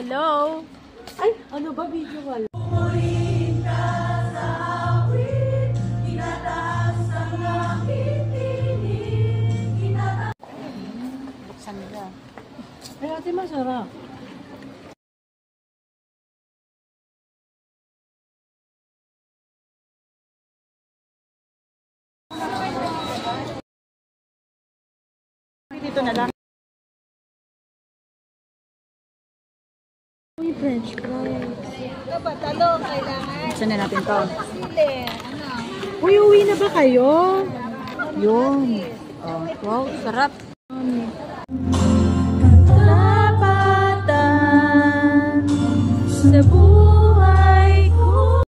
Hello? Ay, ano ba video wala? Buksan nila. Ay, ate, masarap. Dito na lang. Uy, French fries. Ito ba, talong kailangan? Buksan na natin to. Sili, ano? Uy, uwi na ba kayo? Yun. Oh, wow, sarap. Tapatan sa buhay.